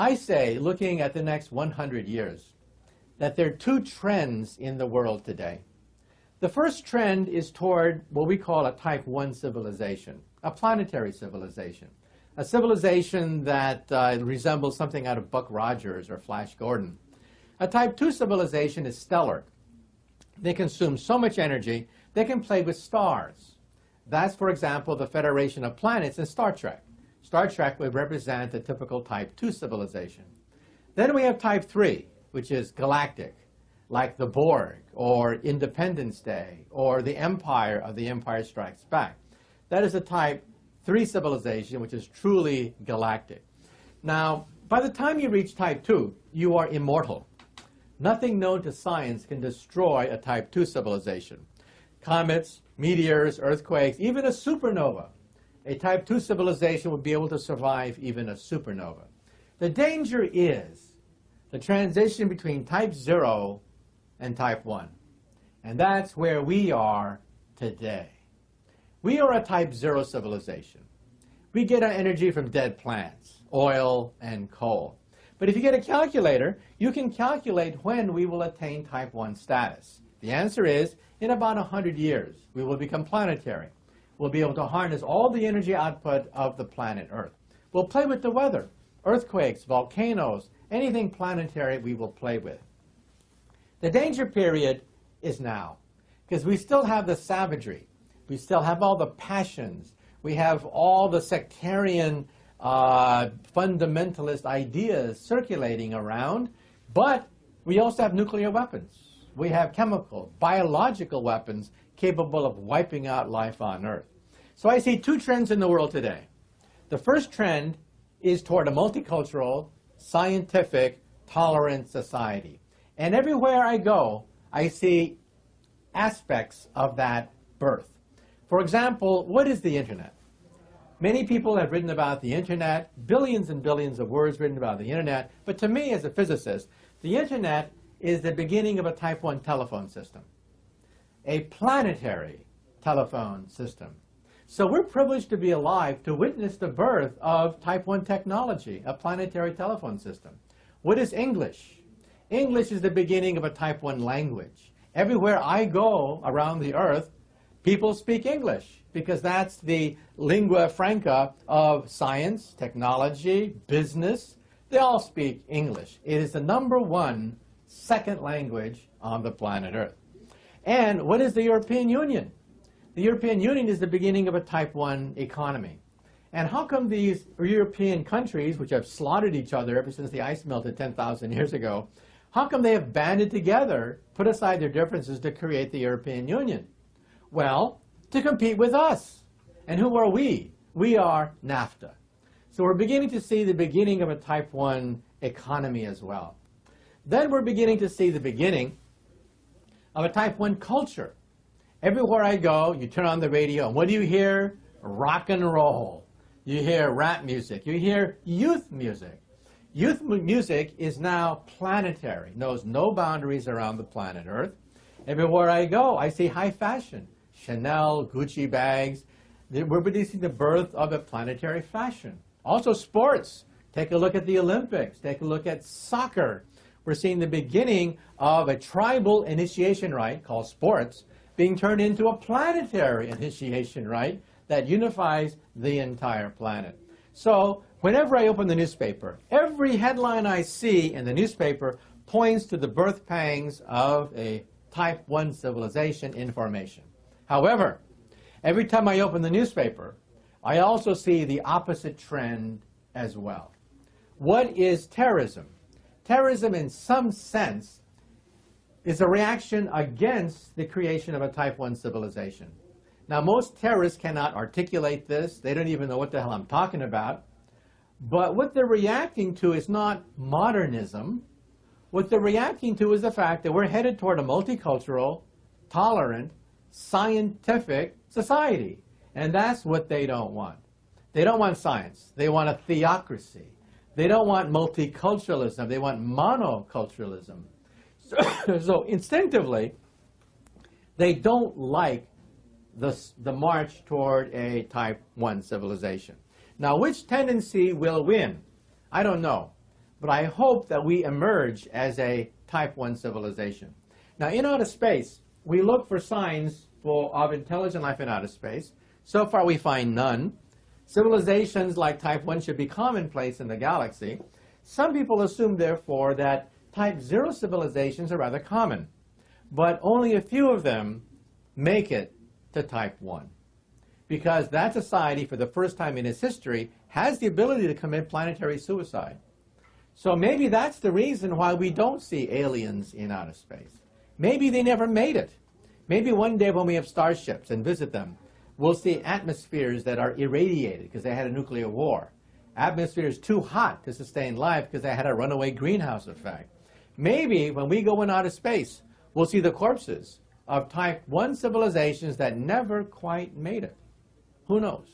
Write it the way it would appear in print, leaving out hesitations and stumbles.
I say, looking at the next 100 years, that there are two trends in the world today. The first trend is toward what we call a type 1 civilization, a planetary civilization, a civilization that resembles something out of Buck Rogers or Flash Gordon. A type 2 civilization is stellar. They consume so much energy, they can play with stars. That's, for example, the Federation of Planets in Star Trek. Star Trek would represent a typical type 2 civilization. Then we have type 3, which is galactic, like the Borg, or Independence Day, or the Empire of The Empire Strikes Back. That is a type 3 civilization, which is truly galactic. Now, by the time you reach type 2, you are immortal. Nothing known to science can destroy a type 2 civilization. Comets, meteors, earthquakes, even a supernova. A type 2 civilization would be able to survive even a supernova. The danger is the transition between type 0 and type 1. And that's where we are today. We are a type 0 civilization. We get our energy from dead plants, oil and coal. But if you get a calculator, you can calculate when we will attain type 1 status. The answer is, in about 100 years, we will become planetary. We'll be able to harness all the energy output of the planet Earth. We'll play with the weather, earthquakes, volcanoes, anything planetary we will play with. The danger period is now, because we still have the savagery. We still have all the passions. We have all the sectarian fundamentalist ideas circulating around, but we also have nuclear weapons. We have chemical, biological weapons capable of wiping out life on Earth. So I see two trends in the world today. The first trend is toward a multicultural, scientific, tolerant society. And everywhere I go, I see aspects of that birth. For example, what is the Internet? Many people have written about the Internet, billions and billions of words written about the Internet, but to me as a physicist, the Internet is the beginning of a type 1 telephone system, a planetary telephone system. So we're privileged to be alive to witness the birth of type 1 technology, a planetary telephone system. What is English? English is the beginning of a type 1 language. Everywhere I go around the Earth, people speak English because that's the lingua franca of science, technology, business. They all speak English. It is the #1 second language on the planet Earth. And what is the European Union? The European Union is the beginning of a type 1 economy. And how come these European countries, which have slaughtered each other ever since the ice melted 10,000 years ago, how come they have banded together, put aside their differences to create the European Union? Well, to compete with us. And who are we? We are NAFTA. So we're beginning to see the beginning of a type 1 economy as well. Then we're beginning to see the beginning of a type 1 culture. Everywhere I go, you turn on the radio, and what do you hear? Rock and roll. You hear rap music. You hear youth music. Youth music is now planetary, knows no boundaries around the planet Earth. Everywhere I go, I see high fashion. Chanel, Gucci bags. We're witnessing the birth of a planetary fashion. Also sports. Take a look at the Olympics. Take a look at soccer. We're seeing the beginning of a tribal initiation rite called sports being turned into a planetary initiation rite that unifies the entire planet. So whenever I open the newspaper, every headline I see in the newspaper points to the birth pangs of a type 1 civilization in formation. However, every time I open the newspaper, I also see the opposite trend as well. What is terrorism? Terrorism, in some sense, is a reaction against the creation of a type 1 civilization. Now, most terrorists cannot articulate this. They don't even know what the hell I'm talking about. But what they're reacting to is not modernism. What they're reacting to is the fact that we're headed toward a multicultural, tolerant, scientific society. And that's what they don't want. They don't want science. They want a theocracy. They don't want multiculturalism. They want monoculturalism. So instinctively, they don't like the march toward a type 1 civilization. Now, which tendency will win? I don't know. but I hope that we emerge as a type 1 civilization. Now, in outer space, we look for signs of intelligent life in outer space. So far, we find none. Civilizations like type 1 should be commonplace in the galaxy. Some people assume, therefore, that type 0 civilizations are rather common, but only a few of them make it to type 1. Because that society, for the first time in its history, has the ability to commit planetary suicide. So maybe that's the reason why we don't see aliens in outer space. Maybe they never made it. Maybe one day when we have starships and visit them, we'll see atmospheres that are irradiated because they had a nuclear war. Atmospheres too hot to sustain life because they had a runaway greenhouse effect. Maybe when we go in outer space, we'll see the corpses of type 1 civilizations that never quite made it. Who knows?